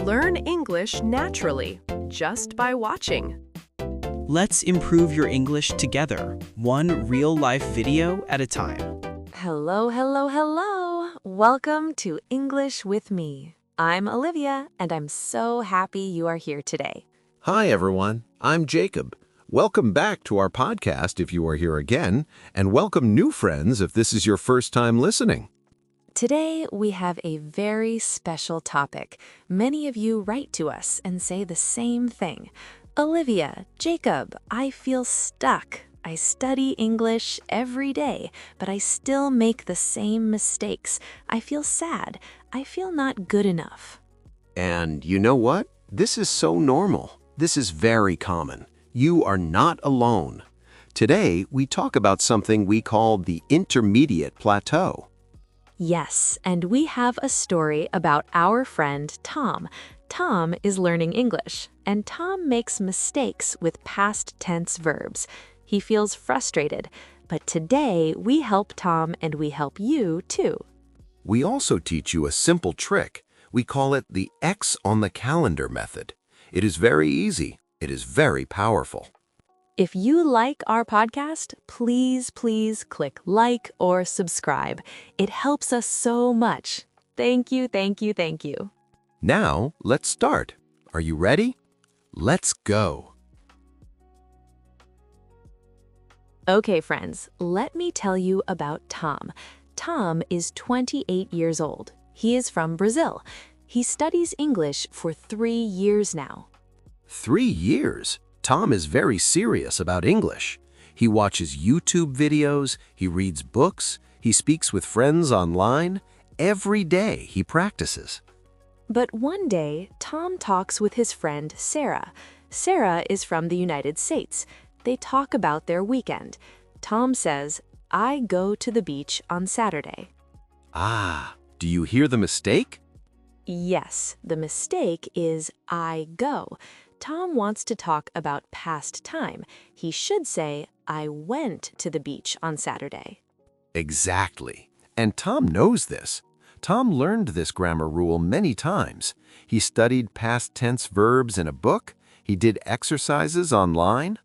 Learn English naturally, just by watching. Let's improve your English together, one real-life video at a time. Hello, hello, hello. Welcome to English with me. I'm Olivia, and I'm so happy you are here today. Hi, everyone. I'm Jacob. Welcome back to our podcast if you are here again, and welcome new friends if this is your first time listening. Today, we have a very special topic. Many of you write to us and say the same thing. Olivia, Jacob, I feel stuck. I study English every day, but I still make the same mistakes. I feel sad. I feel not good enough. And you know what? This is so normal. This is very common. You are not alone. Today, we talk about something we call the intermediate plateau. Yes, and we have a story about our friend Tom. Tom is learning English, and Tom makes mistakes with past tense verbs. He feels frustrated, but today we help Tom and we help you too. We also teach you a simple trick. We call it the X on the calendar method. It is very easy. It is very powerful. If you like our podcast, please click like or subscribe. It helps us so much. Thank you, thank you, thank you. Now, let's start. Are you ready? Let's go. Okay, friends, let me tell you about Tom. Tom is 28 years old. He is from Brazil. He studies English for 3 years now. 3 years? Tom is very serious about English. He watches YouTube videos, he reads books, he speaks with friends online. Every day he practices. But one day, Tom talks with his friend Sarah. Sarah is from the United States. They talk about their weekend. Tom says, I go to the beach on Saturday. Ah, do you hear the mistake? Yes, the mistake is I go. Tom wants to talk about past time. He should say, I went to the beach on Saturday. Exactly. And Tom knows this. Tom learned this grammar rule many times. He studied past tense verbs in a book. He did exercises online.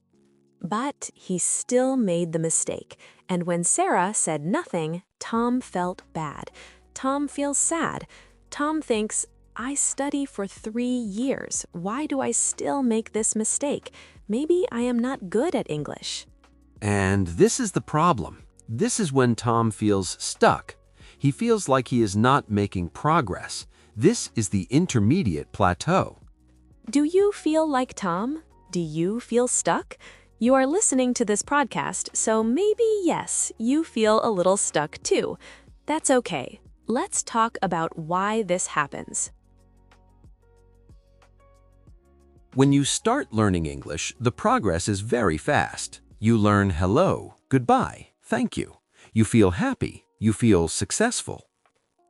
But he still made the mistake. And when Sarah said nothing, Tom felt bad. Tom feels sad. Tom thinks, I study for 3 years. Why do I still make this mistake? Maybe I am not good at English. And this is the problem. This is when Tom feels stuck. He feels like he is not making progress. This is the intermediate plateau. Do you feel like Tom? Do you feel stuck? You are listening to this podcast, so maybe, yes, you feel a little stuck too. That's okay. Let's talk about why this happens. When you start learning English, the progress is very fast. You learn hello, goodbye, thank you. You feel happy. You feel successful.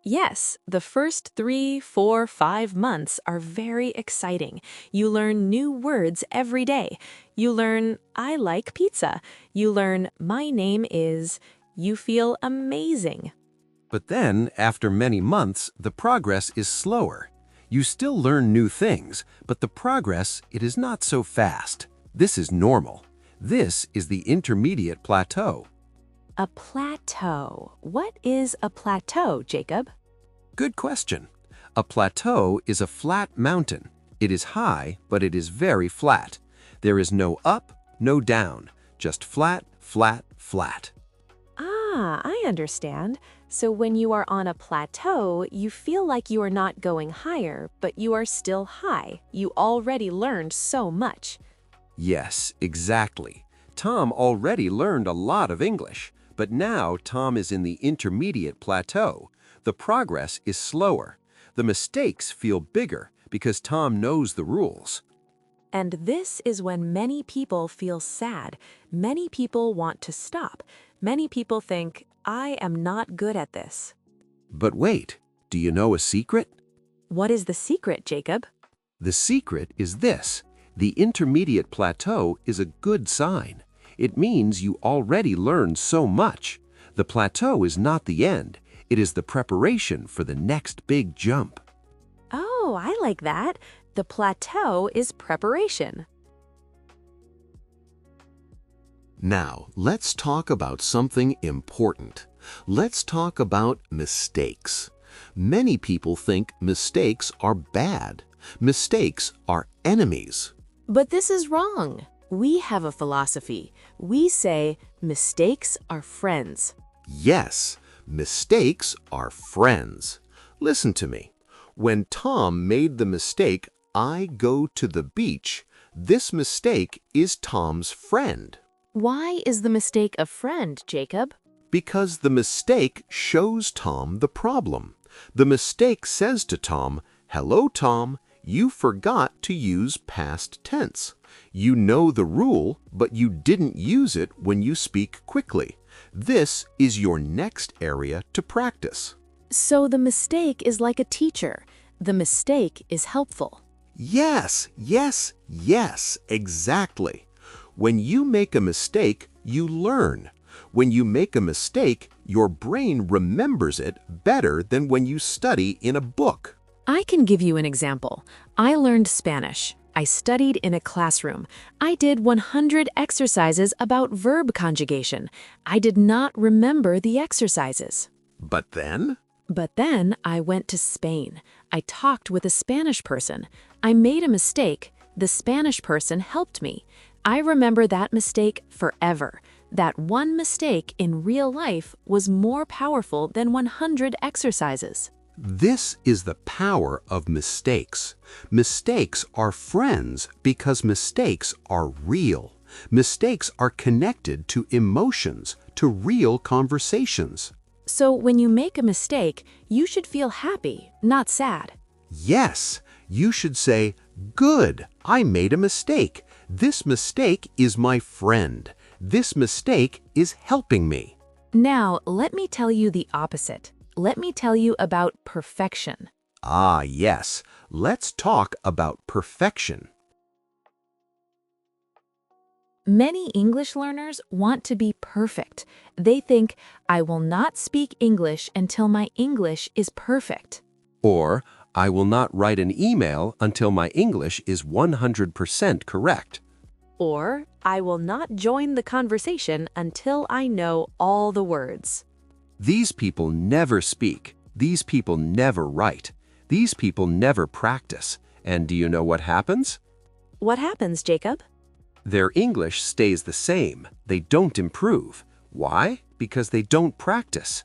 Yes, the first 3, 4, 5 months are very exciting. You learn new words every day. You learn, I like pizza. You learn, my name is. You feel amazing. But then, after many months, the progress is slower. You still learn new things, but the progress, it is not so fast. This is normal. This is the intermediate plateau. A plateau. What is a plateau, Jacob? Good question. A plateau is a flat mountain. It is high, but it is very flat. There is no up, no down, just flat, flat, flat. Ah, I understand. So when you are on a plateau, you feel like you are not going higher, but you are still high. You already learned so much. Yes, exactly. Tom already learned a lot of English, but now Tom is in the intermediate plateau. The progress is slower. The mistakes feel bigger because Tom knows the rules. And this is when many people feel sad. Many people want to stop. Many people think, I am not good at this. But wait, do you know a secret? What is the secret, Jacob? The secret is this. The intermediate plateau is a good sign. It means you already learned so much. The plateau is not the end. It is the preparation for the next big jump. Oh, Oh, I like that. The plateau is preparation. Now, let's talk about something important. Let's talk about mistakes. Many people think mistakes are bad. Mistakes are enemies. But this is wrong. We have a philosophy. We say mistakes are friends. Yes, mistakes are friends. Listen to me. When Tom made the mistake, I go to the beach, this mistake is Tom's friend. Why is the mistake a friend, Jacob? Because the mistake shows Tom the problem. The mistake says to Tom, "Hello, Tom, you forgot to use past tense. You know the rule, but you didn't use it when you speak quickly. This is your next area to practice." So the mistake is like a teacher. The mistake is helpful. Yes, yes, yes, exactly. When you make a mistake, you learn. When you make a mistake, your brain remembers it better than when you study in a book. I can give you an example. I learned Spanish. I studied in a classroom. I did 100 exercises about verb conjugation. I did not remember the exercises. But then? But then I went to Spain. I talked with a Spanish person. I made a mistake. The Spanish person helped me. I remember that mistake forever. That one mistake in real life was more powerful than 100 exercises. This is the power of mistakes. Mistakes are friends because mistakes are real. Mistakes are connected to emotions, to real conversations. So when you make a mistake, you should feel happy, not sad. Yes, you should say, "Good, I made a mistake. This mistake is my friend. This mistake is helping me." Now, let me tell you the opposite. Let me tell you about perfection. Ah, yes. Let's talk about perfection. Many English learners want to be perfect. They think, I will not speak English until my English is perfect. Or, I will not write an email until my English is 100% correct. Or, I will not join the conversation until I know all the words. These people never speak. These people never write. These people never practice. And do you know what happens? What happens, Jacob? Their English stays the same. They don't improve. Why? Because they don't practice.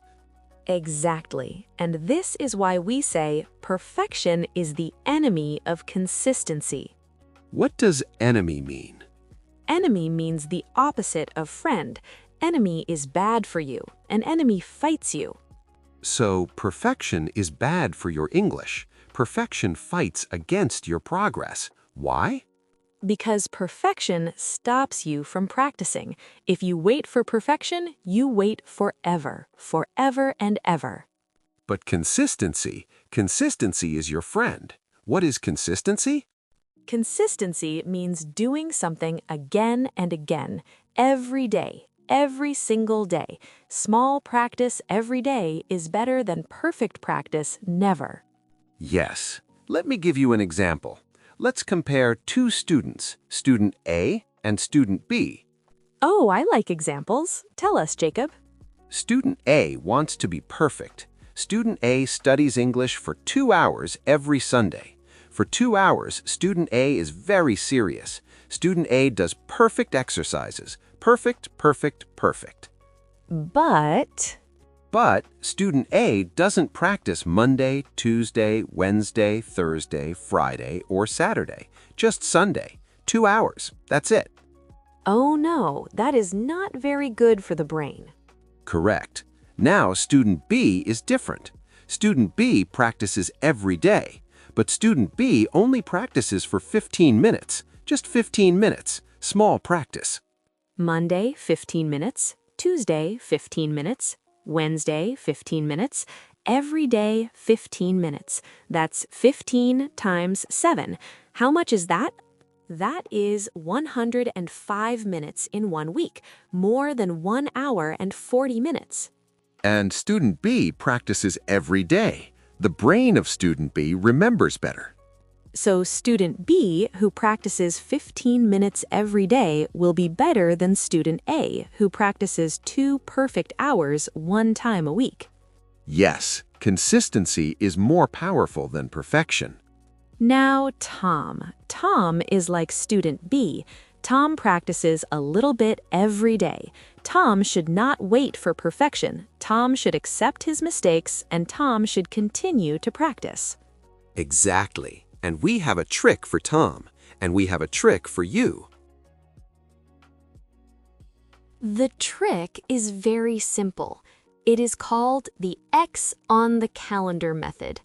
Exactly. And this is why we say perfection is the enemy of consistency. What does enemy mean? Enemy means the opposite of friend. Enemy is bad for you. An enemy fights you. So, perfection is bad for your English. Perfection fights against your progress. Why? Because perfection stops you from practicing. If you wait for perfection, you wait forever, forever and ever. But consistency is your friend. What is consistency? Consistency means doing something again and again, every day, every single day. Small practice every day is better than perfect practice never. Yes. Let me give you an example. Let's compare two students, student A and student B. Oh, I like examples. Tell us, Jacob. Student A wants to be perfect. Student A studies English for 2 hours every Sunday. For 2 hours, student A is very serious. Student A does perfect exercises. Perfect, perfect, perfect. But student A doesn't practice Monday, Tuesday, Wednesday, Thursday, Friday, or Saturday. Just Sunday. 2 hours. That's it. oh no, that is not very good for the brain. Correct. Now student B is different. Student B practices every day, but student B only practices for 15 minutes. Just 15 minutes. Small practice. Monday, 15 minutes. Tuesday, 15 minutes. Wednesday, 15 minutes. Every day, 15 minutes. That's 15 times 7. How much is that? That is 105 minutes in 1 week, more than 1 hour and 40 minutes. And student B practices every day. The brain of student B remembers better. So student B, who practices 15 minutes every day, will be better than student A, who practices 2 perfect hours 1 time a week. Yes, consistency is more powerful than perfection. Now, Tom. Tom is like student B. Tom practices a little bit every day. Tom should not wait for perfection. Tom should accept his mistakes, and Tom should continue to practice. Exactly. And we have a trick for Tom, and we have a trick for you. The trick is very simple. It is called the X on the calendar method.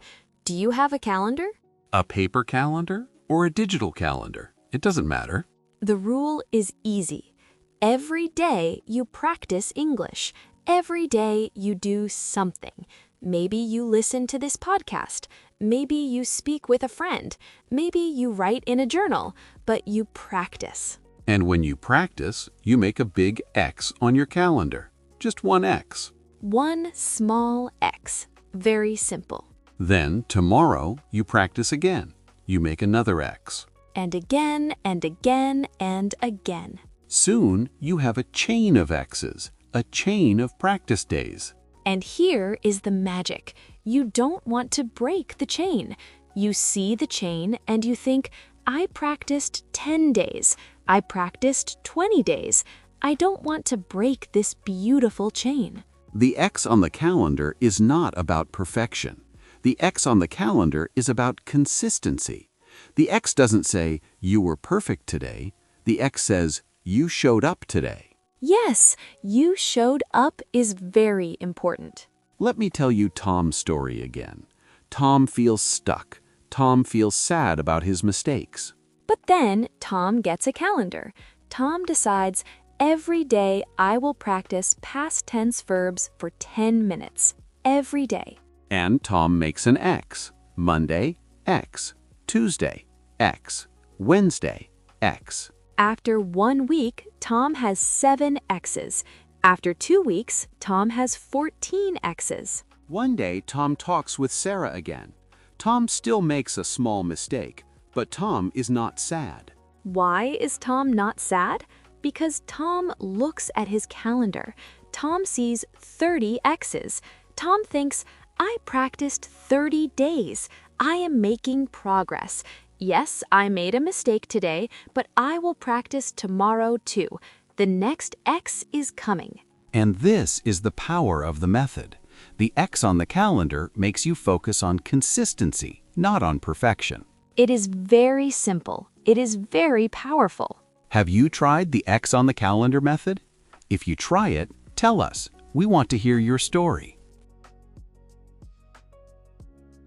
Do you have a calendar? A paper calendar or a digital calendar? It doesn't matter. The rule is easy. Every day you practice English. Every day you do something. Maybe you listen to this podcast. Maybe you speak with a friend. Maybe you write in a journal, but you practice. And when you practice, you make a big X on your calendar. Just one X. One small X. Very simple. Then tomorrow you practice again. You make another X. And again and again and again. Soon you have a chain of X's, a chain of practice days. And here is the magic. You don't want to break the chain. You see the chain and you think, I practiced 10 days. I practiced 20 days. I don't want to break this beautiful chain. The X on the calendar is not about perfection. The X on the calendar is about consistency. The X doesn't say, you were perfect today. The X says, you showed up today. Yes, you showed up is very important. Let me tell you Tom's story again. Tom feels stuck. Tom feels sad about his mistakes. But then Tom gets a calendar. Tom decides, every day I will practice past tense verbs for 10 minutes. Every day. And Tom makes an X. Monday, X. Tuesday, X. Wednesday, X. After 1 week, Tom has 7 X's. After 2 weeks, Tom has 14 X's. One day, Tom talks with Sarah again. Tom still makes a small mistake, but Tom is not sad. Why is Tom not sad? Because Tom looks at his calendar. Tom sees 30 X's. Tom thinks, I practiced 30 days. I am making progress. Yes, I made a mistake today, but I will practice tomorrow too. The next X is coming. And this is the power of the method. The X on the calendar makes you focus on consistency, not on perfection. It is very simple. It is very powerful. Have you tried the X on the calendar method? If you try it, tell us. We want to hear your story.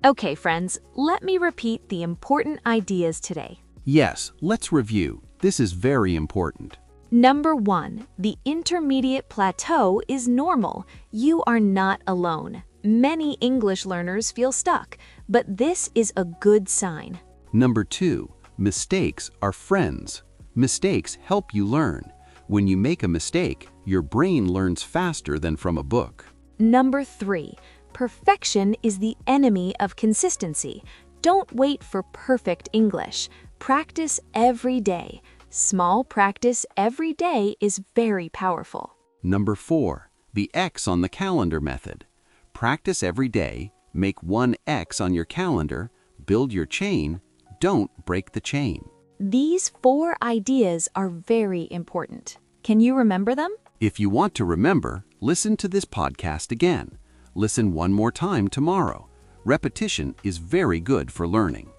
Okay, friends, let me repeat the important ideas today. Yes, let's review. This is very important. Number 1, the intermediate plateau is normal. You are not alone. Many English learners feel stuck, but this is a good sign. Number 2, mistakes are friends. Mistakes help you learn. When you make a mistake, your brain learns faster than from a book. Number 3, perfection is the enemy of consistency. Don't wait for perfect English. Practice every day. Small practice every day is very powerful. Number 4, the X on the calendar method. Practice every day, make one X on your calendar, build your chain, don't break the chain. These 4 ideas are very important. Can you remember them? If you want to remember, listen to this podcast again. Listen one more time tomorrow. Repetition is very good for learning.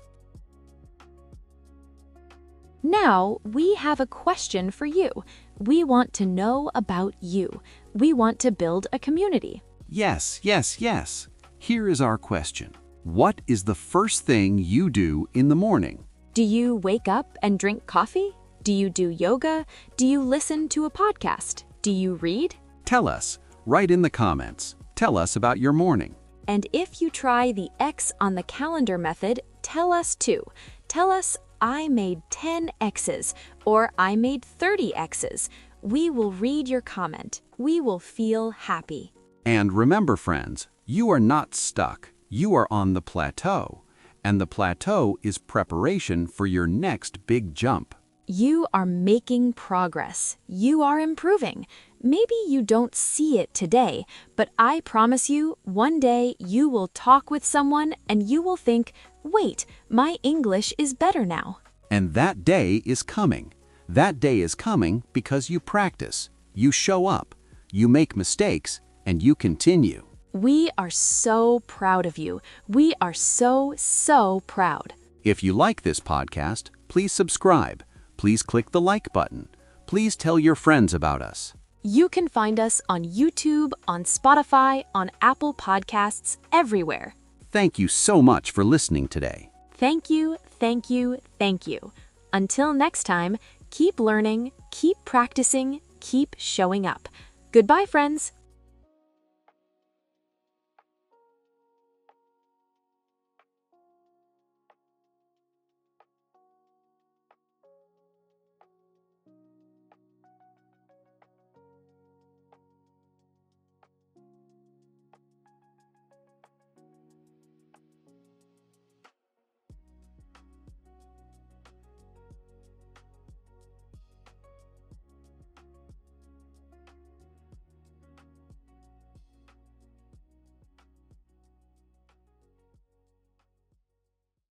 Now, we have a question for you. We want to know about you. We want to build a community. Yes. Here is our question. What is the first thing you do in the morning? Do you wake up and drink coffee? Do you do yoga? Do you listen to a podcast? Do you read? Tell us. Write in the comments. Tell us about your morning. And if you try the X on the calendar method, tell us too. Tell us, I made 10 X's, or I made 30 X's. We will read your comment. We will feel happy. And remember, friends, you are not stuck. You are on the plateau. And the plateau is preparation for your next big jump. You are making progress. You are improving. Maybe you don't see it today, but I promise you, one day you will talk with someone and you will think, wait, my English is better now. And that day is coming. That day is coming because you practice, you show up, you make mistakes, and you continue. We are so proud of you. We are so proud. If you like this podcast, please subscribe. Please click the like button. Please tell your friends about us. You can find us on YouTube, on Spotify, on Apple Podcasts, everywhere. Thank you so much for listening today. Thank you, thank you, thank you. Until next time, keep learning, keep practicing, keep showing up. Goodbye, friends.